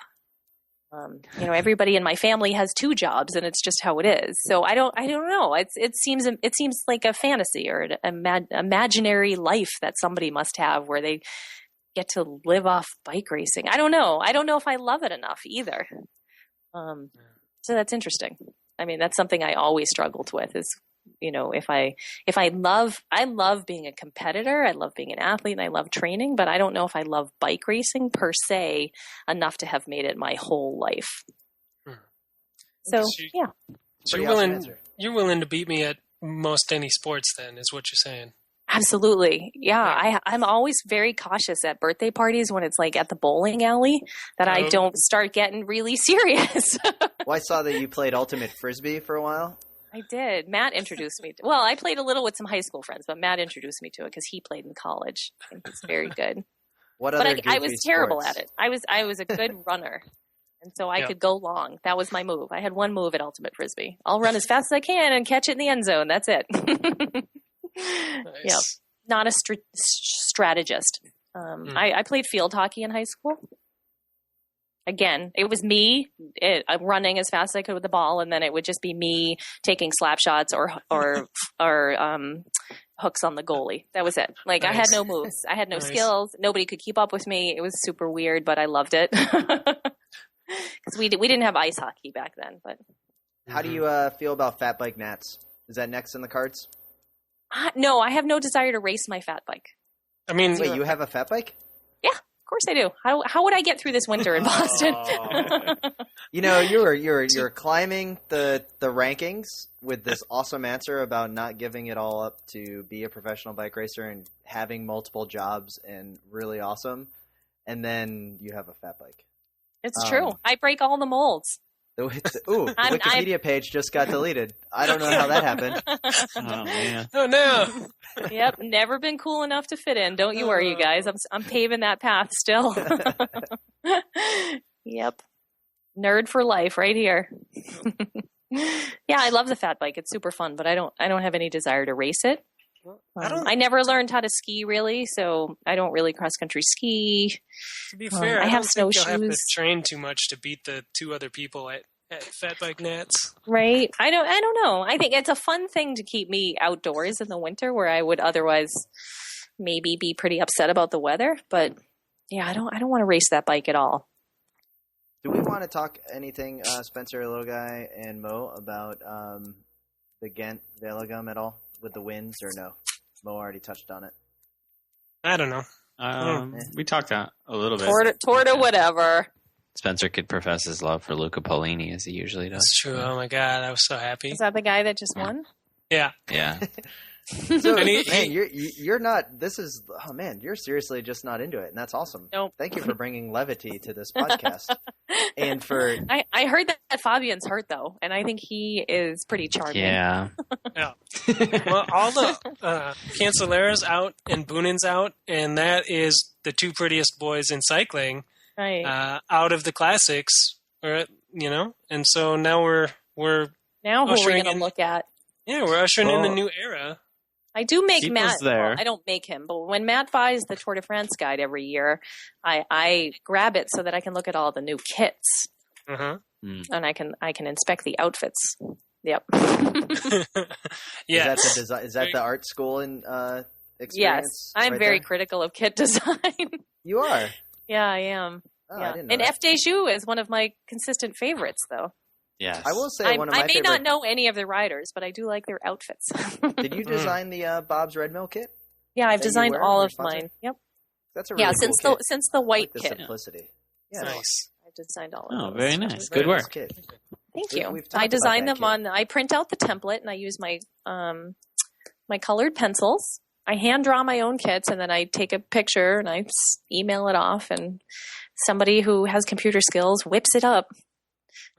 S4: Everybody in my family has 2 jobs and it's just how it is. So I don't know. It seems like a fantasy or an imaginary life that somebody must have where they get to live off bike racing. I don't know. I don't know if I love it enough either. So that's interesting. I mean, that's something I always struggled with is, I love being a competitor. I love being an athlete and I love training, but I don't know if I love bike racing per se enough to have made it my whole life. So, yeah.
S3: So you're willing to beat me at most any sports then is what you're saying.
S4: Absolutely. Yeah. I'm always very cautious at birthday parties when it's like at the bowling alley that I don't start getting really serious.
S2: Well, I saw that you played ultimate frisbee for a while.
S4: I did. Matt introduced me. Well, I played a little with some high school friends, but Matt introduced me to it because he played in college. And he's very good.
S2: What
S4: But
S2: other
S4: I was
S2: goofy
S4: terrible
S2: sports?
S4: at it. I was a good runner. And so I could go long. That was my move. I had one move at Ultimate Frisbee. I'll run as fast as I can and catch it in the end zone. That's it.
S3: Nice.
S4: Yep. Not a strategist. I played field hockey in high school. Again, it was me running as fast as I could with the ball, and then it would just be me taking slap shots or hooks on the goalie. That was it. Like, I had no moves. I had no skills. Nobody could keep up with me. It was super weird, but I loved it. Because we didn't have ice hockey back then. But
S2: How do you feel about fat bike nats? Is that next in the cards?
S4: no, I have no desire to race my fat bike.
S3: I mean,
S2: Wait, you have a fat bike?
S4: Yeah, of course I do. How would I get through this winter in Boston?
S2: You know, you're climbing the rankings with this awesome answer about not giving it all up to be a professional bike racer and having multiple jobs and really awesome, and then you have a fat bike.
S4: It's true. I break all the molds.
S2: The Wikipedia page just got deleted. I don't know how that happened.
S5: Oh man.
S3: oh no.
S4: Yep, never been cool enough to fit in. Don't you worry, you guys. I'm paving that path still. Yep, nerd for life, right here. Yeah, I love the fat bike. It's super fun, but I don't have any desire to race it. I never learned how to ski really, so I don't really cross country ski.
S3: To be fair,
S4: I
S3: I
S4: have
S3: don't think you'll have to
S4: snowshoes.
S3: train too much to beat the two other people at Fat Bike Nats.
S4: Right? I don't know. I think it's a fun thing to keep me outdoors in the winter where I would otherwise maybe be pretty upset about the weather. But yeah, I don't want to race that bike at all.
S2: Do we want to talk anything, Spencer, Little Guy, and Mo, about the Ghent Velogum at all with the winds, or no? Mo already touched on it.
S3: I don't know.
S5: We talked a little bit.
S4: Toward or whatever.
S5: Spencer could profess his love for Luca Polini as he usually does.
S3: That's true. Oh my god, I was so happy.
S4: Is that the guy that just won?
S3: Yeah.
S5: Yeah.
S2: So,
S3: And
S2: man, you're not. This is. Oh man, you're seriously just not into it, and that's awesome.
S4: Nope.
S2: Thank you for bringing levity to this podcast, and for
S4: I heard that Fabian's hurt though, and I think he is pretty charming.
S5: Yeah.
S3: Yeah. Well, all the Canceleras out and Boonin's out, and that is the two prettiest boys in cycling
S4: Right.
S3: out of the classics, or and so now we're
S4: Now who are we
S3: ushering
S4: going to
S3: in-
S4: look at?
S3: we're ushering in the new era.
S4: I do make
S5: Keep
S4: Matt.
S5: us there.
S4: Well, I don't make him, but when Matt buys the Tour de France guide every year, I grab it so that I can look at all the new kits
S3: Uh-huh.
S4: and I can inspect the outfits. Yep.
S3: Yeah.
S2: is that the art school and
S4: Yes,
S2: experience?
S4: I'm
S2: right
S4: very
S2: there?
S4: critical of kit design.
S2: You are.
S4: Yeah, I am.
S2: Oh, I
S4: Yeah.
S2: didn't know
S4: And
S2: that.
S4: F. Dejoux is one of my consistent favorites, though.
S5: Yes.
S2: I will say
S4: I
S2: one of my
S4: may
S2: favorite.
S4: not know any of the riders, but I do like their outfits.
S2: Did you design the Bob's Red Mill kit?
S4: Yeah, I've
S2: that you
S4: designed
S2: wear
S4: all
S2: for
S4: of
S2: sponsor?
S4: mine. Yep.
S2: That's a really
S4: Yeah,
S2: cool kit.
S4: since the
S2: I
S4: white
S2: like the
S4: kit,
S2: simplicity. Yeah,
S3: Nice.
S4: I've designed all of
S5: Oh,
S4: those.
S5: very nice.
S3: Very
S5: Good
S2: nice
S5: work.
S2: kit.
S4: Thank
S2: We-
S4: you.
S2: we've talked
S4: I
S2: about
S4: design
S2: that
S4: them
S2: kit.
S4: I print out the template and I use my my colored pencils. I hand draw my own kits and then I take a picture and I email it off and somebody who has computer skills whips it up.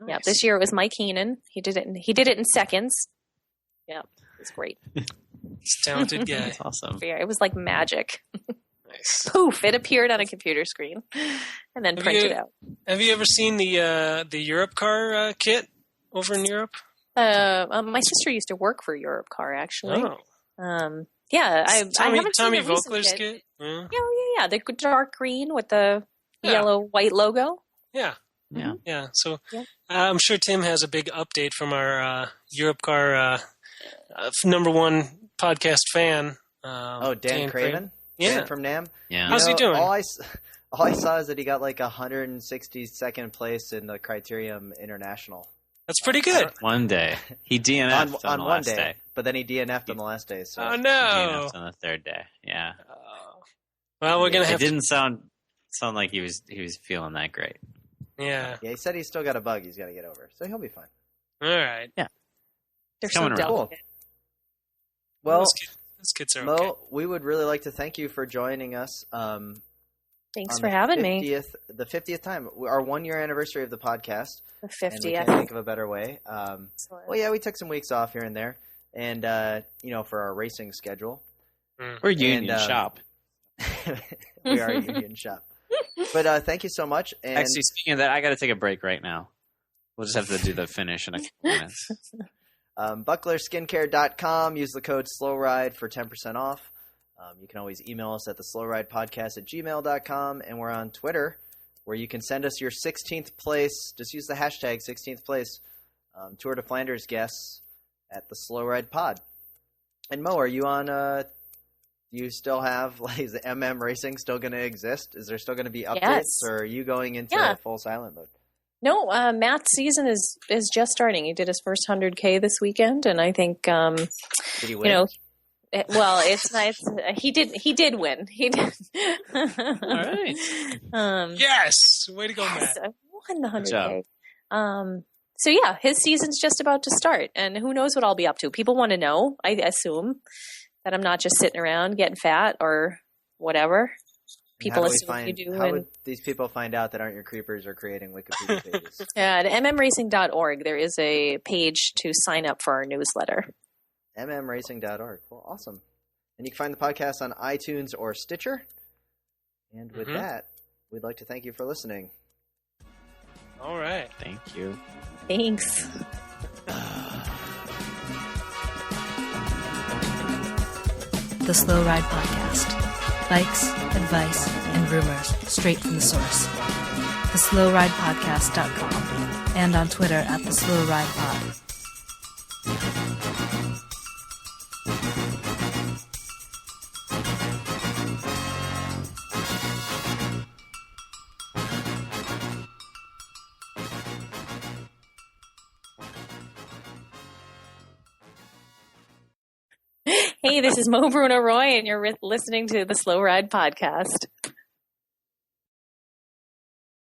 S4: Yeah,
S3: Nice.
S4: this year it was Mike Heenan. He did it in seconds. Yeah, it was great.
S3: He's a talented guy.
S5: That's awesome.
S4: Yeah, it was like magic.
S3: Nice.
S4: Poof, it appeared on a computer screen and then
S3: Have
S4: printed
S3: you-
S4: out.
S3: Have you ever seen the Europe car kit over in Europe?
S4: My sister used to work for Europe Car actually.
S3: Oh,
S4: Yeah, I haven't
S3: Tommy
S4: seen the recent
S3: Vogler's
S4: kit.
S3: kit. Yeah.
S4: Yeah. The dark green with the
S3: Yeah.
S4: yellow-white logo.
S3: Yeah.
S5: Yeah.
S3: Yeah. So
S4: Yeah.
S3: I'm sure Tim has a big update from our Europe car number one podcast fan.
S2: Oh, Dan Craven?
S3: Yeah.
S2: Dan from NAM?
S5: Yeah.
S3: How's he doing?
S2: All I saw is that he got like 162nd place in the Criterium International.
S3: That's pretty good.
S5: One day. He DNF'd on the
S2: one
S5: last
S2: day,
S5: day.
S2: but then he DNF'd on the last day. So
S3: Oh
S5: He
S3: no.
S5: DNF'd on the third day. Yeah.
S3: Well, we're gonna
S5: It
S3: have to.
S5: didn't sound like he was feeling that great.
S3: Yeah.
S2: yeah, he said he's still got a bug he's got to get over, so he'll be fine.
S3: All right.
S4: They're so
S5: Coming around.
S4: delicate.
S2: Well,
S3: Those kids are okay.
S2: Mo, we would really like to thank you for joining us.
S4: Thanks
S2: on
S4: for having me.
S2: The 50th time, our 1 year anniversary of the podcast.
S4: The
S2: And we
S4: 50th.
S2: can't think of a better way.
S4: Excellent.
S2: Well, yeah, we took some weeks off here and there, and for our racing schedule.
S5: We're union
S2: And,
S5: shop.
S2: We are a union shop. But thank you so much. And
S5: Actually, speaking of that, I got to take a break right now. We'll just have to do the finish in a couple minutes.
S2: bucklerskincare.com. Use the code SLOWRIDE for 10% off. You can always email us at theslowridepodcast@gmail.com, and we're on Twitter, where you can send us your 16th place. Just use the hashtag 16th place Tour de Flanders guests at the Slow Ride Pod. And Mo, are you on? Do you still have is the MM Racing still going to exist? Is there still going to be updates,
S4: Yes.
S2: or are you going into full silent mode?
S4: No, Matt's season is just starting. He did his first 100K this weekend, and I think
S2: Did he win?
S4: it's nice. He did win. He did.
S5: All right.
S3: Yes, way to go,
S4: Yes,
S3: Matt.
S4: I won the
S5: Good job.
S4: 100K. So yeah, his season's just about to start, and who knows what I'll be up to. People want to know, I assume, that I'm not just sitting around getting fat or whatever. People assume you do.
S2: How would these people find out that aren't your creepers or creating Wikipedia pages?
S4: At mmracing.org, there is a page to sign up for our newsletter.
S2: mmracing.org. Well, awesome. And you can find the podcast on iTunes or Stitcher. And with that, we'd like to thank you for listening.
S3: All right.
S5: Thank you.
S4: Thanks.
S1: The Slow Ride Podcast. Bikes, advice, and rumors straight from the source. TheSlowRidePodcast.com and on Twitter at TheSlowRidePod.
S4: Hey, this is Mo Bruno Roy, and you're listening to the Slow Ride Podcast.